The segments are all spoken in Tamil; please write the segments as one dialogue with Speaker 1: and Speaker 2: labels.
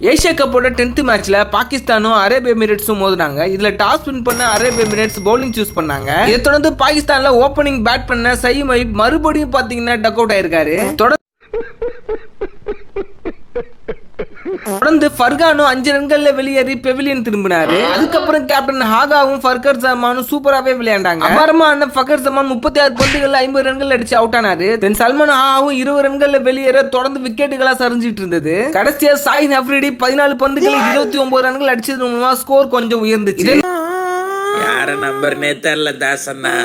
Speaker 1: ஏசியா கப்போட 10th மேட்ச்ல பாகிஸ்தானும் அரேப் எமிரேட்ஸும் மோதினாங்க. இதுல டாஸ் வின் பண்ண அரேப் எமிரேட்ஸ் பவுலிங் சூஸ் பண்ணாங்க. இதை தொடர்ந்து பாகிஸ்தான்ல ஓபனிங் பேட் பண்ண சயீம் அயூப் மறுபடியும் பாத்தீங்கன்னா டக் அவுட் ஆயிருக்காரு. தொடர்ந்து ஃபர்கானும் 5 ரன்கள்ல வெளியேறி பெவிலியன் திரும்பினாரு. அதுக்கப்புறம் கேப்டன் ஹாகாவும் ஃபர்கர் ஜமானும் சூப்பராவே விளையாண்டாங்க. அப்புறமா ஃபர்கர் ஜமான் 36 பந்துகள்ல 50 ரன்கள் அடிச்சு அவுட் ஆனாரு. தென் சல்மான் ஹாவும் 20 ரன்கள்ல வெளியேற தொடர்ந்து விக்கெட்டுகளா சரிஞ்சிட்டு இருந்தது. கடைசியா ஷாஹின் அஃப்ரிடி 14 பந்துகளில் 29 ரன்கள் அடிச்சது மூலமா ஸ்கோர் கொஞ்சம் உயர்ந்துச்சு.
Speaker 2: யார நம்பர்னே தெரியல தாசண்ணா.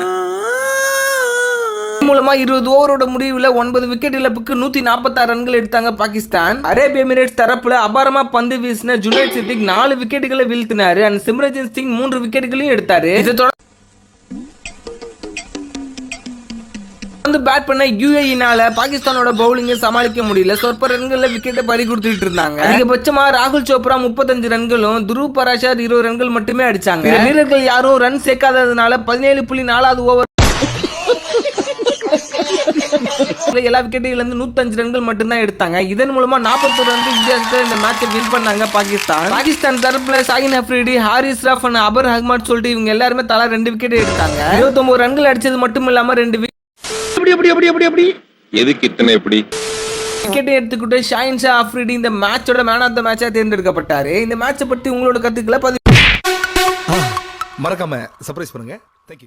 Speaker 1: மூலமா 20 ஓவரோட முடிவுல 9 விக்கெட் இழப்புக்கு 146 ரன்கள் எடுத்தாங்க பாகிஸ்தான். அரேப் எமிரேட்ஸ் தரப்புல அபாரமா பந்து வீசின ஜுனைத் சித்திக் 4 விக்கெட்டுகளை வீழ்த்தினாரு. அண்ட் சிம்ரன்ஜித் சிங் 3 விக்கெட்டுகளையும் எடுத்தாரு. இதை தொடர்ந்து பேட் பண்ண யுஏஇனால பாகிஸ்தானோட பவுலிங்கை சமாளிக்க முடியல. சொற்ப ரன்கள்ல விக்கெட்டை பறி கொடுத்துட்டு இருந்தாங்க. அதிகபட்சமா ராகுல் சோப்ரா 35 ரன்களும் துருவ் பராஷர் 20 ரன்கள் மட்டுமே அடிச்சாங்க. வீரர்கள் யாரும் ரன் சேர்க்காததுனால 17.4 ஓவர் எல்லா விக்கெட்டுல இருந்து 105 ரன்கள் மட்டும் தான் எடுத்தாங்க. இதன் மூலமா 41 ரன்கள் வித்தியாசத்துல இந்த மேட்சை வின் பண்ணாங்க பாகிஸ்தான் தரப்புல ஷாஹின் அஃப்ரிடி, ஹாரிஸ் ராஃப், அபர் அஹ்மத் சொல்லிட்டு இவங்க எல்லாருமே தலா 2 விக்கெட் எடுத்தாங்க. 29 ரன்கள் அடிச்சது மட்டும் இல்லாம 2 விக்கெட் எடுத்துக்கிட்டு ஷாஹின் ஷா அஃப்ரிடி இந்த மேட்சோட மேன் ஆஃப் த மேட்சா தேர்ந்தெடுக்கப்பட்டாரு. இந்த மேட்சை பத்தி உங்களோட கருத்துக்களை
Speaker 3: மறக்காம சர்ப்ரைஸ் பண்ணுங்க. Thank you.